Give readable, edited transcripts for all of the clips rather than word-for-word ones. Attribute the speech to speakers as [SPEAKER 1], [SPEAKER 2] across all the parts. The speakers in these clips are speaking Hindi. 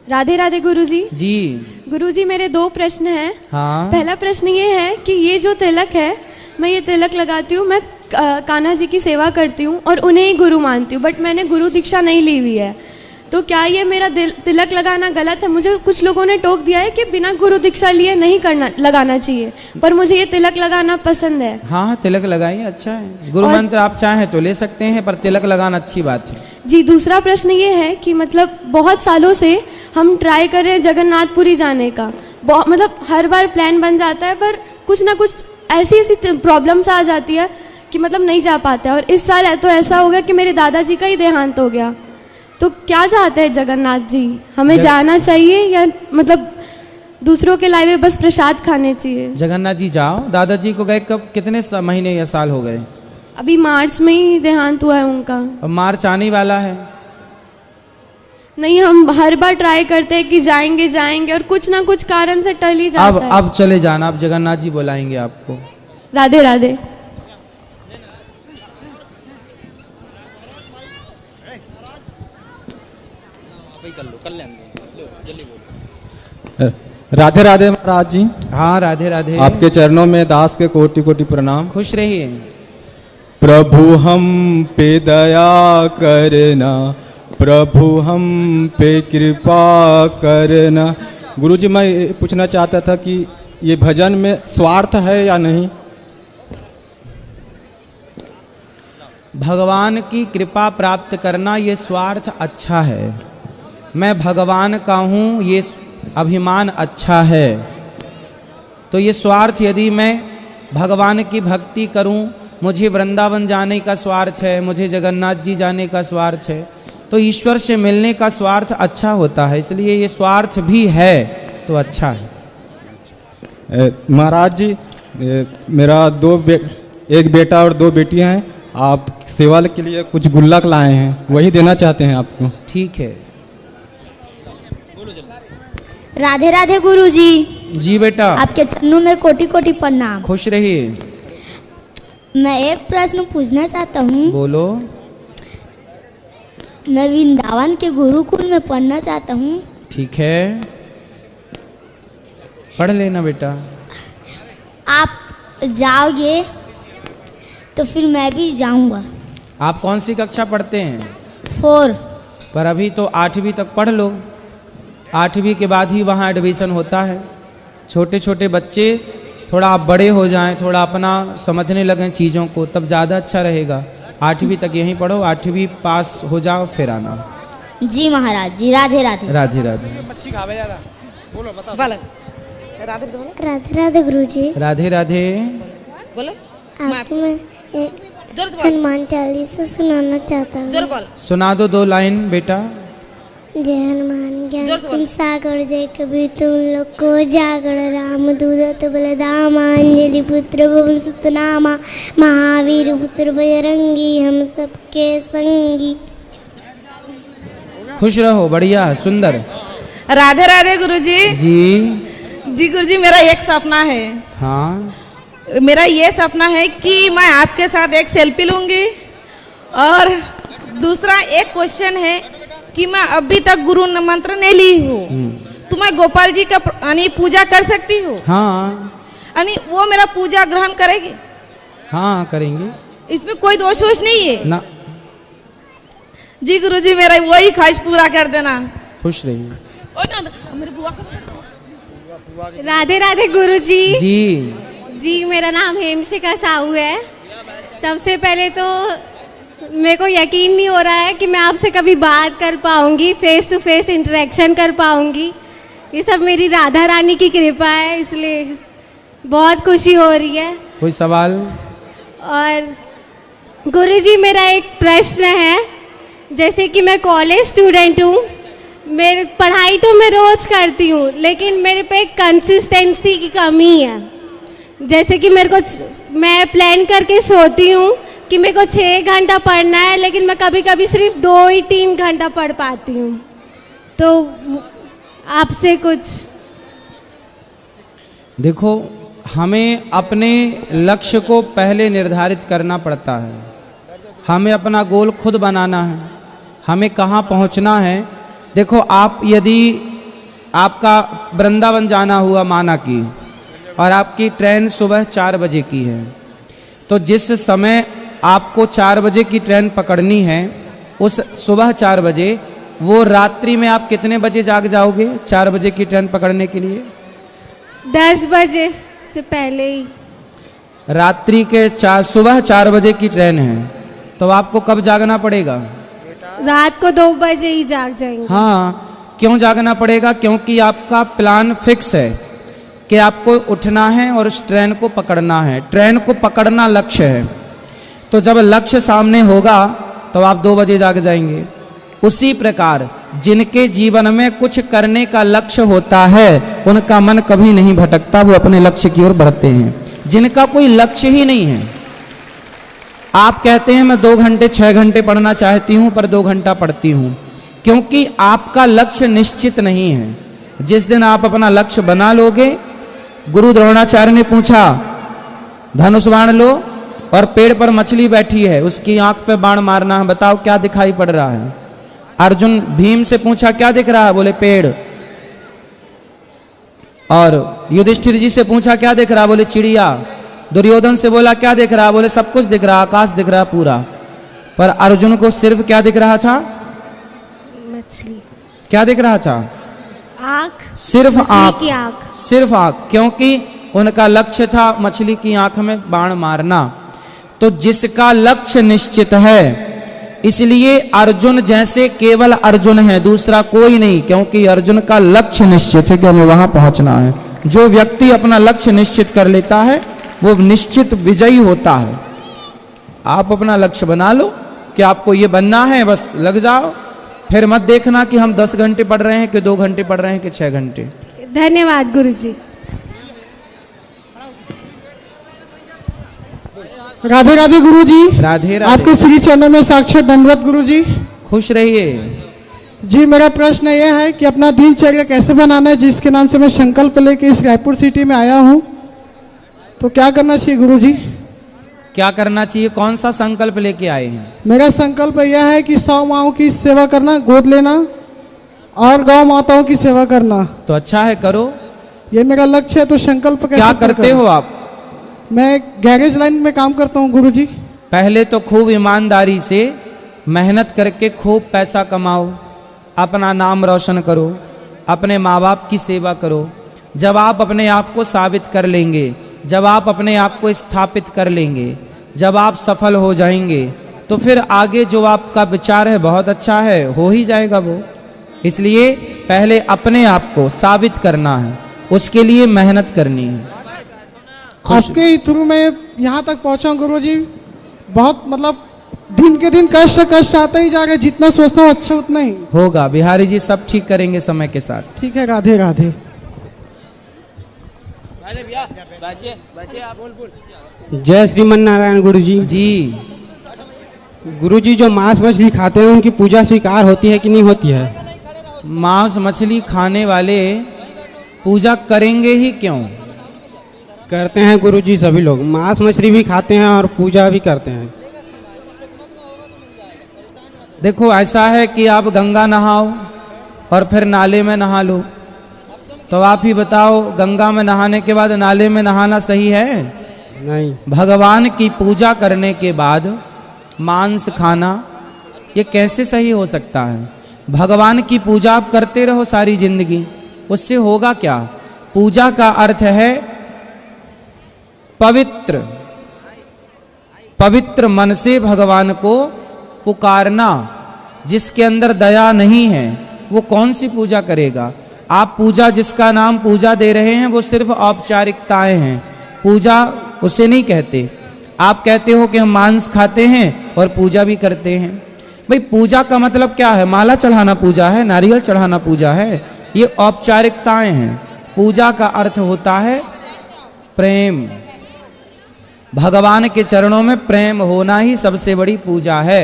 [SPEAKER 1] राधे राधे गुरुजी।
[SPEAKER 2] जी
[SPEAKER 1] गुरुजी मेरे 2 प्रश्न हैं।
[SPEAKER 2] हाँ।
[SPEAKER 1] पहला प्रश्न ये है कि ये जो तिलक है, मैं ये तिलक लगाती हूँ, मैं कान्हा जी की सेवा करती हूँ और उन्हें ही गुरु मानती हूँ, बट मैंने गुरु दीक्षा नहीं ली हुई है, तो क्या ये मेरा तिलक लगाना गलत है? मुझे कुछ लोगों ने टोक दिया है कि बिना गुरु दीक्षा लिए नहीं लगाना चाहिए, पर मुझे ये तिलक लगाना पसंद है।
[SPEAKER 2] हाँ, तिलक लगाइए, अच्छा है। गुरु मंत्र आप चाहें तो ले सकते हैं, पर तिलक लगाना अच्छी बात है।
[SPEAKER 1] जी, दूसरा प्रश्न ये है कि मतलब बहुत सालों से हम ट्राई कर रहे हैं जगन्नाथपुरी जाने का, मतलब हर बार प्लान बन जाता है, पर कुछ ना कुछ ऐसी प्रॉब्लम्स आ जाती है कि मतलब नहीं जा पाते हैं। और इस साल तो ऐसा हो गया कि मेरे दादाजी का ही देहांत हो गया, तो क्या चाहते हैं जगन्नाथ जी, हमें जाना चाहिए या मतलब दूसरों के लाए हुए बस प्रसाद खाने चाहिए?
[SPEAKER 2] जगन्नाथ जी जाओ। दादाजी को गए कब, कितने महीने या साल हो गए?
[SPEAKER 1] अभी मार्च में ही देहांत हुआ है उनका।
[SPEAKER 2] अब मार्च आने वाला है।
[SPEAKER 1] नहीं, हम हर बार ट्राई करते हैं कि जाएंगे जाएंगे और कुछ ना कुछ कारण से टल ही जाता है।
[SPEAKER 2] अब चले जाना, अब जगन्नाथ जी बुलाएंगे आपको।
[SPEAKER 1] राधे राधे।
[SPEAKER 3] राधे राधे महाराज जी।
[SPEAKER 2] हाँ, राधे राधे।
[SPEAKER 3] आपके चरणों में दास के कोटि कोटि प्रणाम।
[SPEAKER 2] खुश रहिए।
[SPEAKER 3] प्रभु हम पे दया करना, प्रभु हम पे कृपा करना। गुरुजी, मैं पूछना चाहता था कि ये भजन में स्वार्थ है या नहीं?
[SPEAKER 2] भगवान की कृपा प्राप्त करना ये स्वार्थ अच्छा है। मैं भगवान का हूँ, ये अभिमान अच्छा है। तो ये स्वार्थ, यदि मैं भगवान की भक्ति करूं, मुझे वृंदावन जाने का स्वार्थ है, मुझे जगन्नाथ जी जाने का स्वार्थ है, तो ईश्वर से मिलने का स्वार्थ अच्छा होता है, इसलिए ये स्वार्थ भी है तो अच्छा है।
[SPEAKER 3] महाराज जी, मेरा एक बेटा और 2 बेटियां हैं। आप सेवा के लिए कुछ गुल्लक लाए हैं, वही देना चाहते हैं आपको।
[SPEAKER 2] ठीक है।
[SPEAKER 4] राधे राधे गुरुजी।
[SPEAKER 2] जी बेटा।
[SPEAKER 4] आपके चरणों में कोटि कोटि प्रणाम।
[SPEAKER 2] खुश रहिए।
[SPEAKER 4] मैं एक प्रश्न पूछना चाहता हूँ।
[SPEAKER 2] बोलो।
[SPEAKER 4] मैं वृंदावन के गुरुकुल में पढ़ना चाहता हूँ।
[SPEAKER 2] ठीक है, पढ़ लेना बेटा।
[SPEAKER 4] आप जाओगे तो फिर मैं भी जाऊंगा।
[SPEAKER 2] आप कौन सी कक्षा पढ़ते हैं?
[SPEAKER 4] 4।
[SPEAKER 2] पर अभी तो 8वीं तक पढ़ लो, 8वीं के बाद ही वहाँ एडमिशन होता है। छोटे छोटे बच्चे थोड़ा आप बड़े हो जाएं, थोड़ा अपना समझने लगें चीज़ों को, तब ज़्यादा अच्छा रहेगा। 8वीं तक यहीं पढ़ो, 8वीं पास हो जाओ फिर आना।
[SPEAKER 4] जी महाराज जी। राधे राधे।
[SPEAKER 2] राधे राधे।
[SPEAKER 5] राधे राधे गुरुजी।
[SPEAKER 2] राधे राधे।
[SPEAKER 5] बोलो। आपको मैं एक हनुमान चालीसा सुनाना चाहता हूँ।
[SPEAKER 2] सुना दो 2 लाइन बेटा।
[SPEAKER 5] जय हनुमान ज्ञान सागर जय कबीर तुम लोग को जागर, राम दूत बलदाम अंजलि पुत्र भवन सुत नामा, महावीर पुत्र बजरंगी हम सबके संगी।
[SPEAKER 2] खुश रहो, बढ़िया, सुंदर।
[SPEAKER 6] राधे राधे गुरुजी।
[SPEAKER 2] जी
[SPEAKER 6] जी गुरुजी, मेरा एक सपना है।
[SPEAKER 2] हाँ।
[SPEAKER 6] मेरा ये सपना है कि मैं आपके साथ एक सेल्फी लूंगी, और दूसरा एक क्वेश्चन है कि मैं अभी तक गुरु मंत्र नहीं ली हूँ, तो मैं गोपाल जी का पूजा कर सकती हूँ?
[SPEAKER 2] हाँ।
[SPEAKER 6] वो मेरा पूजा ग्रहण करेगी?
[SPEAKER 2] हाँ, करेंगे।
[SPEAKER 6] इसमें कोई दोष वोष नहीं है
[SPEAKER 2] ना?
[SPEAKER 6] जी गुरुजी, मेरा वही ख्वाहिश पूरा कर देना।
[SPEAKER 2] खुश रहिए।
[SPEAKER 7] राधे राधे गुरुजी।
[SPEAKER 2] जी
[SPEAKER 7] जी, मेरा नाम हेमशिखा साहू है। सबसे पहले तो मेरे को यकीन नहीं हो रहा है कि मैं आपसे कभी बात कर पाऊंगी, फेस टू फेस इंटरेक्शन कर पाऊंगी। ये सब मेरी राधा रानी की कृपा है, इसलिए बहुत खुशी हो रही है।
[SPEAKER 2] कोई सवाल?
[SPEAKER 7] और गुरुजी, मेरा एक प्रश्न है, जैसे कि मैं कॉलेज स्टूडेंट हूँ, मेरी पढ़ाई तो मैं रोज करती हूँ, लेकिन मेरे पे कंसिस्टेंसी की कमी है। जैसे कि मैं प्लान करके सोती हूँ कि मेरे को 6 घंटा पढ़ना है, लेकिन मैं कभी कभी सिर्फ 2 ही 3 घंटा पढ़ पाती हूँ। तो आपसे कुछ।
[SPEAKER 2] देखो, हमें अपने लक्ष्य को पहले निर्धारित करना पड़ता है। हमें अपना गोल खुद बनाना है, हमें कहाँ पहुँचना है। देखो, आप यदि आपका वृंदावन जाना हुआ माना की, और आपकी ट्रेन सुबह 4 बजे की है, तो जिस समय आपको 4 बजे की ट्रेन पकड़नी है, उस सुबह 4 बजे, वो रात्रि में आप कितने बजे जाग जाओगे 4 बजे की ट्रेन पकड़ने के लिए?
[SPEAKER 7] 10 बजे से पहले ही।
[SPEAKER 2] रात्रि के सुबह 4 बजे की ट्रेन है, तो आपको कब जागना पड़ेगा?
[SPEAKER 7] रात को 2 बजे ही जाग जाएंगे।
[SPEAKER 2] हाँ, क्यों जागना पड़ेगा? क्योंकि आपका प्लान फिक्स है कि आपको उठना है और उस ट्रेन को पकड़ना है। ट्रेन को पकड़ना लक्ष्य है, तो जब लक्ष्य सामने होगा तो आप 2 बजे जाग जाएंगे। उसी प्रकार जिनके जीवन में कुछ करने का लक्ष्य होता है, उनका मन कभी नहीं भटकता, वो अपने लक्ष्य की ओर बढ़ते हैं। जिनका कोई लक्ष्य ही नहीं है, आप कहते हैं मैं 2 घंटे 6 घंटे पढ़ना चाहती हूं, पर 2 घंटा पढ़ती हूं, क्योंकि आपका लक्ष्य निश्चित नहीं है। जिस दिन आप अपना लक्ष्य बना लोगे, गुरु द्रोणाचार्य ने पूछा धनुष बाण लो और पेड़ पर मछली बैठी है, उसकी आंख पे बाण मारना है, बताओ क्या दिखाई पड़ रहा है? अर्जुन भीम से पूछा क्या दिख रहा है? बोले पेड़। और युधिष्ठिर जी से पूछा क्या दिख रहा? बोले चिड़िया। दुर्योधन से बोला क्या दिख रहा? बोले सब कुछ दिख रहा, आकाश दिख रहा पूरा। पर अर्जुन को सिर्फ क्या दिख रहा था?
[SPEAKER 7] मछली।
[SPEAKER 2] क्या दिख रहा था?
[SPEAKER 7] आँख।
[SPEAKER 2] सिर्फ आँख,
[SPEAKER 7] की आँख।
[SPEAKER 2] सिर्फ आँख, क्योंकि उनका लक्ष्य था मछली की आंख में बाण मारना। तो जिसका लक्ष्य निश्चित है, इसलिए अर्जुन जैसे केवल अर्जुन है, दूसरा कोई नहीं, क्योंकि अर्जुन का लक्ष्य निश्चित है कि हमें वहां पहुंचना है। जो व्यक्ति अपना लक्ष्य निश्चित कर लेता है, वो निश्चित विजयी होता है। आप अपना लक्ष्य बना लो कि आपको ये बनना है, बस लग जाओ। फिर मत देखना कि हम 10 घंटे पढ़ रहे हैं कि 2 घंटे पढ़ रहे हैं कि 6 घंटे।
[SPEAKER 7] धन्यवाद गुरुजी।
[SPEAKER 8] राधे राधे गुरुजी।
[SPEAKER 2] राधे राधे।
[SPEAKER 8] आपके श्री चरणों में साक्षात दंडवत गुरुजी।
[SPEAKER 2] खुश रहिए
[SPEAKER 8] जी। मेरा प्रश्न यह है कि अपना दिनचर्या कैसे बनाना है, जिसके नाम से मैं संकल्प लेके इस रायपुर सिटी में आया हूँ, तो क्या करना चाहिए गुरुजी?
[SPEAKER 2] क्या करना चाहिए? कौन सा संकल्प लेके आए हैं?
[SPEAKER 8] मेरा संकल्प यह है कि 100 माओं की सेवा करना, गोद लेना और गौ माताओं की सेवा करना।
[SPEAKER 2] तो अच्छा है, करो।
[SPEAKER 8] ये मेरा लक्ष्य है, तो संकल्प कैसे?
[SPEAKER 2] क्या करते हो आप?
[SPEAKER 8] मैं गैरेज लाइन में काम करता हूँ गुरुजी।
[SPEAKER 2] पहले तो खूब ईमानदारी से मेहनत करके खूब पैसा कमाओ, अपना नाम रोशन करो, अपने माँ बाप की सेवा करो। जब आप अपने आप को साबित कर लेंगे, जब आप अपने आप को स्थापित कर लेंगे, जब आप सफल हो जाएंगे, तो फिर आगे जो आपका विचार है बहुत अच्छा है, हो ही जाएगा वो। इसलिए पहले अपने आप को साबित करना है, उसके लिए मेहनत करनी है।
[SPEAKER 8] आपके ही थ्रू में यहाँ तक पहुँचा गुरुजी। बहुत मतलब दिन के दिन कष्ट आता ही जा रहा है, जितना सोचता हूँ अच्छा उतना ही
[SPEAKER 2] होगा। बिहारी जी सब ठीक करेंगे समय के साथ।
[SPEAKER 8] ठीक है। राधे राधे।
[SPEAKER 9] जय श्रीमन नारायण गुरुजी।
[SPEAKER 2] जी
[SPEAKER 9] गुरुजी, जो मांस मछली खाते हैं उनकी पूजा स्वीकार होती है कि नहीं होती है?
[SPEAKER 2] मांस मछली खाने वाले पूजा करेंगे ही क्यों?
[SPEAKER 9] करते हैं गुरुजी, सभी लोग मांस मछली भी खाते हैं और पूजा भी करते हैं।
[SPEAKER 2] देखो ऐसा है कि आप गंगा नहाओ और फिर नाले में नहा लो, तो आप ही बताओ गंगा में नहाने के बाद नाले में नहाना सही है?
[SPEAKER 9] नहीं।
[SPEAKER 2] भगवान की पूजा करने के बाद मांस खाना ये कैसे सही हो सकता है? भगवान की पूजा आप करते रहो सारी जिंदगी, उससे होगा क्या? पूजा का अर्थ है पवित्र, पवित्र मन से भगवान को पुकारना। जिसके अंदर दया नहीं है वो कौन सी पूजा करेगा? आप पूजा, जिसका नाम पूजा दे रहे हैं, वो सिर्फ औपचारिकताएं हैं, पूजा उसे नहीं कहते। आप कहते हो कि हम मांस खाते हैं और पूजा भी करते हैं। भाई पूजा का मतलब क्या है? माला चढ़ाना पूजा है, नारियल चढ़ाना पूजा है, ये औपचारिकताएं हैं। पूजा का अर्थ होता है प्रेम। भगवान के चरणों में प्रेम होना ही सबसे बड़ी पूजा है।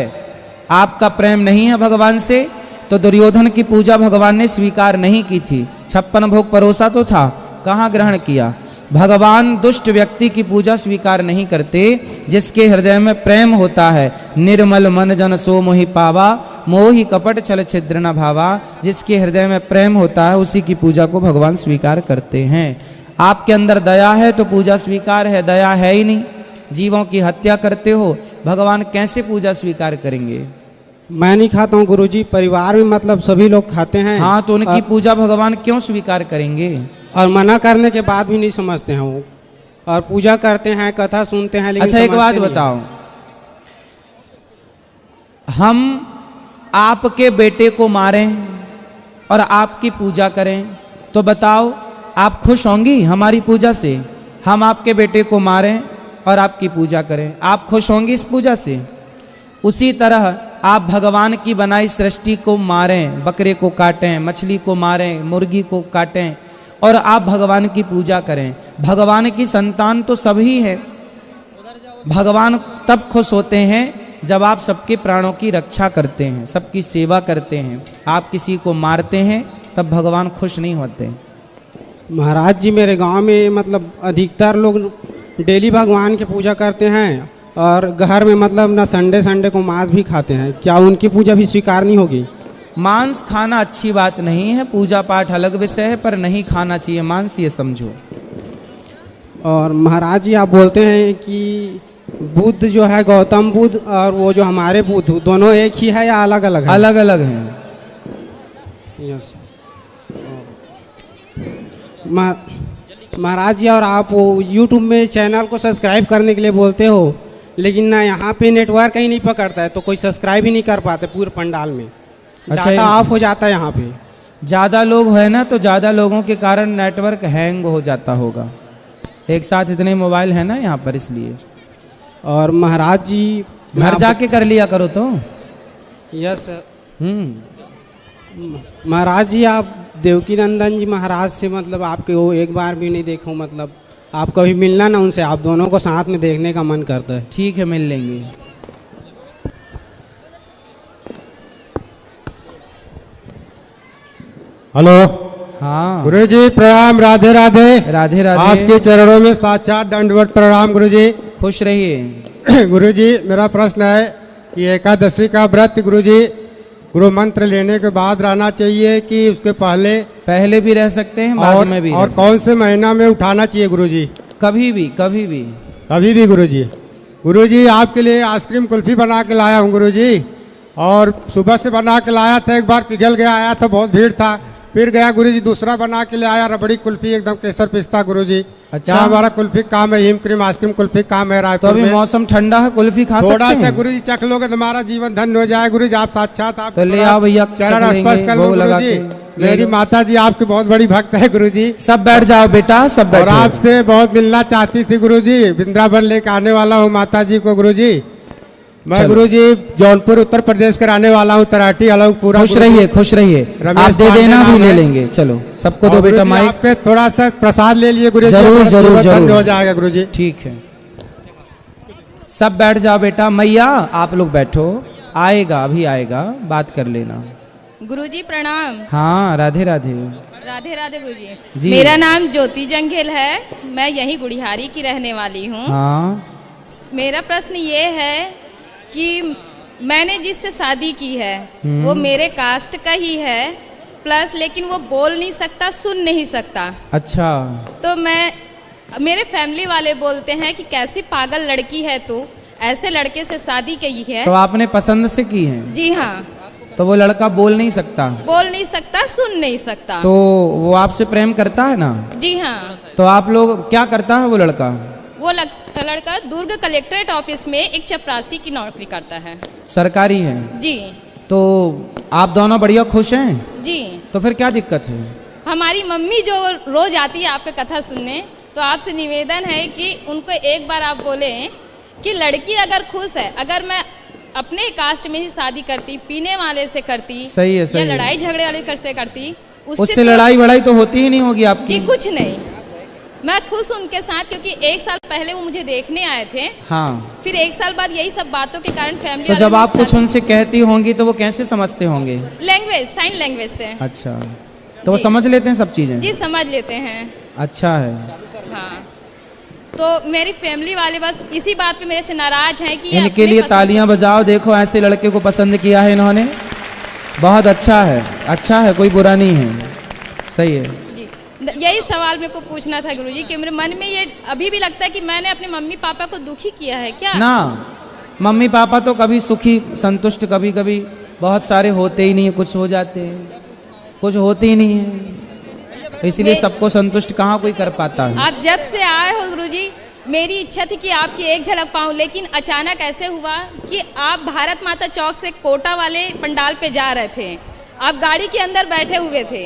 [SPEAKER 2] आपका प्रेम नहीं है भगवान से, तो दुर्योधन की पूजा भगवान ने स्वीकार नहीं की थी। 56 भोग परोसा तो था, कहाँ ग्रहण किया? भगवान दुष्ट व्यक्ति की पूजा स्वीकार नहीं करते, जिसके हृदय में प्रेम होता है। निर्मल मन जन सो मोहि पावा, मोहि कपट छल छिद्र न भावा। जिसके हृदय में प्रेम होता है उसी की पूजा को भगवान स्वीकार करते हैं। आपके अंदर दया है तो पूजा स्वीकार है, दया है ही नहीं, जीवों की हत्या करते हो, भगवान कैसे पूजा स्वीकार करेंगे?
[SPEAKER 9] मैं नहीं खाता हूँ गुरुजी, परिवार में मतलब सभी लोग खाते हैं।
[SPEAKER 2] हाँ, तो उनकी पूजा भगवान क्यों स्वीकार करेंगे?
[SPEAKER 9] और मना करने के बाद भी नहीं समझते हैं वो, और पूजा करते हैं, कथा सुनते हैं, लेकिन
[SPEAKER 2] अच्छा एक बात
[SPEAKER 9] समझते नहीं
[SPEAKER 2] बताओ, हम आपके बेटे को मारें और आपकी पूजा करें तो बताओ आप खुश होंगी हमारी पूजा से? हम आपके बेटे को मारें और आपकी पूजा करें, आप खुश होंगी इस पूजा से? उसी तरह आप भगवान की बनाई सृष्टि को मारें, बकरे को काटें, मछली को मारें, मुर्गी को काटें और आप भगवान की पूजा करें। भगवान की संतान तो सभी है। भगवान तब खुश होते हैं जब आप सबके प्राणों की रक्षा करते हैं, सबकी सेवा करते हैं। आप किसी को मारते हैं तब भगवान खुश नहीं होते।
[SPEAKER 9] महाराज जी, मेरे गांव में मतलब अधिकतर लोग डेली भगवान की पूजा करते हैं और घर में मतलब ना संडे को मांस भी खाते हैं। क्या उनकी पूजा भी स्वीकार नहीं होगी?
[SPEAKER 2] मांस खाना अच्छी बात नहीं है, पूजा पाठ अलग विषय है, पर नहीं खाना चाहिए मांस, ये समझो।
[SPEAKER 9] और महाराज जी, आप बोलते हैं कि बुद्ध जो है, गौतम बुद्ध और वो जो हमारे बुद्ध, दोनों एक ही है या अलग अलग है?
[SPEAKER 2] अलग अलग हैं।
[SPEAKER 9] यस महाराज जी, और आप वो यूट्यूब में चैनल को सब्सक्राइब करने के लिए बोलते हो, लेकिन ना यहाँ पे नेटवर्क ही नहीं पकड़ता है, तो कोई सब्सक्राइब ही नहीं कर पाते पूरे पंडाल में।
[SPEAKER 2] अच्छा,
[SPEAKER 9] डाटा ऑफ हो जाता है यहाँ पे।
[SPEAKER 2] ज़्यादा लोग है ना, तो ज़्यादा लोगों के कारण नेटवर्क हैंग हो जाता होगा। एक साथ इतने मोबाइल है ना यहाँ पर, इसलिए।
[SPEAKER 9] और महाराज जी,
[SPEAKER 2] घर जाके कर लिया करो तो।
[SPEAKER 9] यस महाराज जी, आप देवकी नंदन जी महाराज से मतलब आपके वो एक बार भी नहीं देखो, मतलब आप कभी मिलना ना उनसे, आप दोनों को साथ में देखने का मन करता है।
[SPEAKER 2] ठीक है, मिल लेंगे।
[SPEAKER 10] हेलो।
[SPEAKER 2] हाँ
[SPEAKER 10] गुरु जी प्रणाम, राधे राधे।
[SPEAKER 2] राधे राधे।
[SPEAKER 10] आपके चरणों में साक्षात दंडवत प्रणाम गुरु जी।
[SPEAKER 2] खुश रहिए।
[SPEAKER 10] गुरु जी, मेरा प्रश्न है कि एकादशी का व्रत गुरु जी गुरु मंत्र लेने के बाद रहना चाहिए कि उसके पहले?
[SPEAKER 2] पहले भी रह सकते हैं, बाद में भी।
[SPEAKER 10] और कौन से महीना में उठाना चाहिए गुरु जी?
[SPEAKER 2] कभी भी, कभी भी,
[SPEAKER 10] कभी भी गुरु जी। गुरु जी, आपके लिए आइसक्रीम कुल्फी बना के लाया हूँ गुरु जी, और सुबह से बना के लाया था, एक बार पिघल गया, आया था, बहुत भीड़ था, फिर गया गुरु जी, दूसरा बना के ले आया, रबड़ी कुल्फी एकदम केसर पिस्ता गुरु जी।
[SPEAKER 2] अच्छा,
[SPEAKER 10] हमारा कुल्फी काम है, हिम क्रीम आइसक्रीम कुल्फी काम है रायपुर
[SPEAKER 2] तो अभी
[SPEAKER 10] में।
[SPEAKER 2] मौसम ठंडा है, कुल्फी खा सकते हैं।
[SPEAKER 10] थोड़ा सा गुरु जी चख लोगे तो हमारा जीवन धन्य हो जाए गुरु जी। आप साक्षात आप
[SPEAKER 2] तो ले आओ भैया,
[SPEAKER 10] चरण स्पर्श कर लो गुरु जी। मेरी माता जी आपकी बहुत बड़ी भक्त है गुरु जी।
[SPEAKER 2] सब बैठ जाओ बेटा, सब बैठो।
[SPEAKER 10] और आपसे बहुत मिलना चाहती थी गुरु जी, वृंदावन लेके आने वाला हूँ माता जी को गुरु जी। मैं गुरु जी जौनपुर उत्तर प्रदेश का रहने वाला हूँ, तराटी अलग पूरा।
[SPEAKER 2] खुश रहिए, खुश रहिए। आप दे देना भी ले लेंगे। चलो सबको दो बेटा माइक।
[SPEAKER 10] आपके थोड़ा सा प्रसाद ले लिए गुरु जी,
[SPEAKER 2] जरूर जरूर जरूर
[SPEAKER 10] हो जाएगा गुरु जी।
[SPEAKER 2] ठीक है, सब बैठ जाओ बेटा। मैया आप लोग बैठो, आएगा अभी आएगा, बात कर लेना।
[SPEAKER 6] गुरुजी प्रणाम।
[SPEAKER 2] हाँ राधे राधे।
[SPEAKER 6] राधे राधे गुरुजी
[SPEAKER 2] जी।
[SPEAKER 6] मेरा नाम ज्योति जंगेल है, मैं यही गुड़िहारी की रहने वाली हूँ।
[SPEAKER 2] हाँ,
[SPEAKER 6] मेरा प्रश्न ये है कि मैंने जिससे शादी की है वो मेरे कास्ट का ही है, प्लस लेकिन वो बोल नहीं सकता, सुन नहीं सकता।
[SPEAKER 2] अच्छा।
[SPEAKER 6] तो मेरे फैमिली वाले बोलते हैं कि कैसी पागल लड़की है तू, ऐसे लड़के से शादी की है।
[SPEAKER 2] तो आपने पसंद से की है?
[SPEAKER 6] जी हाँ।
[SPEAKER 2] तो वो लड़का बोल नहीं सकता?
[SPEAKER 6] बोल नहीं सकता, सुन नहीं सकता।
[SPEAKER 2] तो वो आपसे प्रेम करता है ना?
[SPEAKER 6] जी हाँ।
[SPEAKER 2] तो आप लोग क्या करता है वो लड़का?
[SPEAKER 6] वो लड़का दुर्ग कलेक्ट्रेट ऑफिस में एक चपरासी की नौकरी करता है।
[SPEAKER 2] सरकारी है?
[SPEAKER 6] जी।
[SPEAKER 2] तो आप दोनों बढ़िया खुश हैं?
[SPEAKER 6] जी।
[SPEAKER 2] तो फिर क्या दिक्कत है?
[SPEAKER 6] हमारी मम्मी जो रोज आती है आपके कथा सुनने, तो आपसे निवेदन है कि उनको एक बार आप बोले कि लड़की अगर खुश है, अगर मैं अपने कास्ट में ही शादी करती, पीने वाले से करती,
[SPEAKER 2] सही है, सही
[SPEAKER 6] या
[SPEAKER 2] है।
[SPEAKER 6] लड़ाई झगड़े वाले से करती,
[SPEAKER 2] उससे लड़ाई वड़ाई तो होती ही नहीं होगी आपकी?
[SPEAKER 6] जी कुछ नहीं, मैं खुश उनके साथ, क्योंकि एक साल पहले वो मुझे देखने आए थे।
[SPEAKER 2] हाँ।
[SPEAKER 6] फिर एक साल बाद यही सब बातों के कारण फैमिली।
[SPEAKER 2] तो जब आप कुछ उनसे कहती होंगी तो वो कैसे समझते होंगे?
[SPEAKER 6] लैंग्वेज, साइन लैंग्वेज से।
[SPEAKER 2] अच्छा, तो वो समझ लेते हैं सब चीजें?
[SPEAKER 6] जी समझ लेते हैं।
[SPEAKER 2] अच्छा है।
[SPEAKER 6] हाँ, तो मेरी फैमिली वाले बस इसी बात पे मेरे से नाराज हैं कि
[SPEAKER 2] इनके लिए तालियां बजाओ। देखो ऐसे लड़के को पसंद किया है इन्होंने। बहुत अच्छा है, कोई बुरा नहीं है, सही है।
[SPEAKER 11] जी, यही सवाल मेरे को पूछना था गुरुजी कि मेरे मन में ये अभी भी लगता है कि मैंने अपने मम्मी पापा को दुखी किया है क्या?
[SPEAKER 2] ना, मम्मी पापा तो कभी सुखी संतुष्ट, कभी कभी बहुत सारे होते ही नहीं है, कुछ हो जाते हैं, कुछ होते ही नहीं है, इसलिए सबको संतुष्ट कहाँ कोई कर पाता है।
[SPEAKER 11] आप जब से आए हो गुरुजी, मेरी इच्छा थी कि आपकी एक झलक पाऊं, लेकिन अचानक ऐसे हुआ कि आप भारत माता चौक से कोटा वाले पंडाल पे जा रहे थे, आप गाड़ी के अंदर बैठे हुए थे।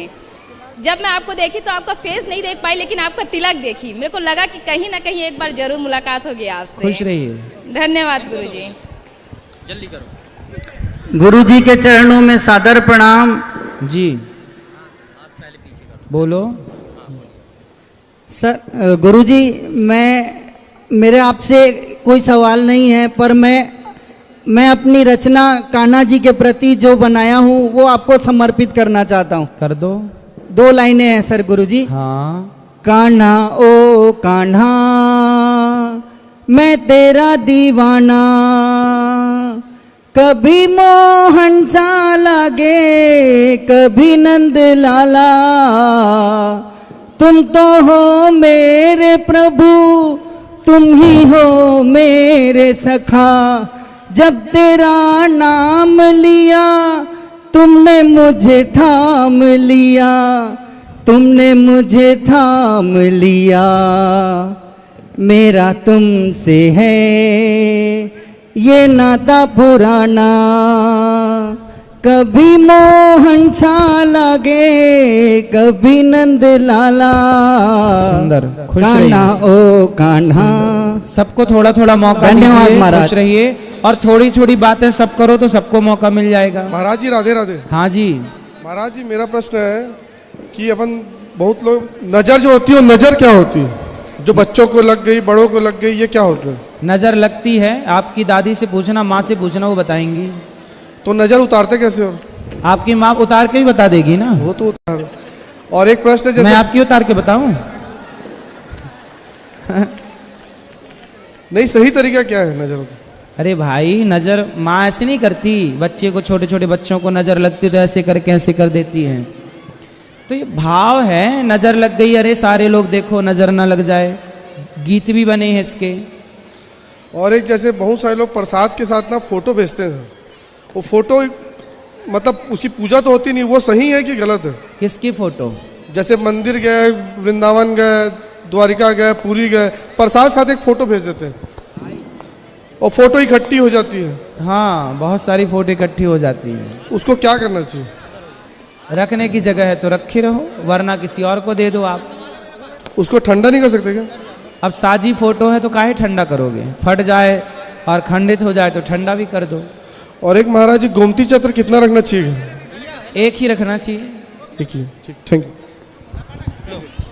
[SPEAKER 11] जब मैं आपको देखी तो आपका फेस नहीं देख पाई, लेकिन आपका तिलक देखी, मेरे को लगा कि कहीं ना कहीं एक बार जरूर मुलाकात होगी आपसे।
[SPEAKER 2] खुश रहिए।
[SPEAKER 11] धन्यवाद गुरुजी।
[SPEAKER 2] जल्दी करो।
[SPEAKER 12] गुरुजी के चरणों में सादर प्रणाम।
[SPEAKER 2] जी बोलो।
[SPEAKER 12] सर गुरुजी, मेरे आपसे कोई सवाल नहीं है, पर मैं अपनी रचना कान्हा जी के प्रति जो बनाया हूँ वो आपको समर्पित करना चाहता हूँ।
[SPEAKER 2] कर दो।
[SPEAKER 12] 2 लाइनें हैं सर गुरुजी।
[SPEAKER 2] हाँ।
[SPEAKER 12] कान्हा ओ कान्हा मैं तेरा दीवाना, कभी मोहन सा लागे कभी नंद लाला, तुम तो हो मेरे प्रभु, तुम ही हो मेरे सखा, जब तेरा नाम लिया तुमने मुझे थाम लिया, तुमने मुझे थाम लिया, मेरा तुमसे है ये नाता पुराना, कभी मोहन सा लागे कभी नंद लाला।
[SPEAKER 2] सुंदर, खुश
[SPEAKER 12] कान्हा
[SPEAKER 2] रहिए।
[SPEAKER 12] ओ कान्हा।
[SPEAKER 2] सबको थोड़ा थोड़ा मौका
[SPEAKER 12] धन्यवाद
[SPEAKER 2] दीजिए,
[SPEAKER 12] महाराज।
[SPEAKER 2] खुश रहिए, और थोड़ी थोड़ी बातें सब करो तो सबको मौका मिल जाएगा।
[SPEAKER 13] महाराज जी राधे राधे।
[SPEAKER 2] हाँ जी
[SPEAKER 13] महाराज जी, मेरा प्रश्न है कि अपन बहुत लोग, नजर जो होती है नजर क्या होती है? जो बच्चों को लग गई, बड़ों को लग गई, ये क्या होता है?
[SPEAKER 2] नजर लगती है, आपकी दादी से पूछना, माँ से पूछना, वो बताएंगी।
[SPEAKER 13] तो नजर उतारते कैसे हो?
[SPEAKER 2] आपकी माँ उतार के भी बता देगी ना।
[SPEAKER 13] वो तो उतार। और एक प्रश्न जैसे
[SPEAKER 2] मैं आपकी उतार के बताऊं?
[SPEAKER 13] नहीं, सही तरीका क्या है नजर?
[SPEAKER 2] अरे भाई, नजर माँ ऐसे नहीं करती, बच्चे को, छोटे छोटे बच्चों को नजर लगती तो ऐसे करके ऐसे कर देती है। तो ये भाव है, नजर लग गई, अरे सारे लोग देखो नजर ना लग जाए, गीत भी बने हैं इसके।
[SPEAKER 13] और एक जैसे बहुत सारे लोग प्रसाद के साथ ना फोटो भेजते हैं, वो फोटो मतलब उसकी पूजा तो होती नहीं, वो सही है कि गलत है?
[SPEAKER 2] किसकी फोटो?
[SPEAKER 13] जैसे मंदिर गए, वृंदावन गए, द्वारिका गए, पुरी गए, प्रसाद साथ एक फोटो भेज देते हैं और फोटो इकट्ठी हो जाती है।
[SPEAKER 2] हाँ, बहुत सारी फोटो इकट्ठी हो जाती है।
[SPEAKER 13] उसको क्या करना चाहिए?
[SPEAKER 2] रखने की जगह है तो रखे रहो, वरना किसी और को दे दो आप।
[SPEAKER 13] उसको ठंडा नहीं कर सकते क्या?
[SPEAKER 2] अब साजी फोटो है तो काहे ठंडा करोगे? फट जाए और खंडित हो जाए तो ठंडा भी कर दो।
[SPEAKER 13] और एक महाराज जी, गोमती चक्र कितना रखना चाहिए?
[SPEAKER 2] एक ही रखना चाहिए।
[SPEAKER 13] एक ही, ठीक, थैंक यू।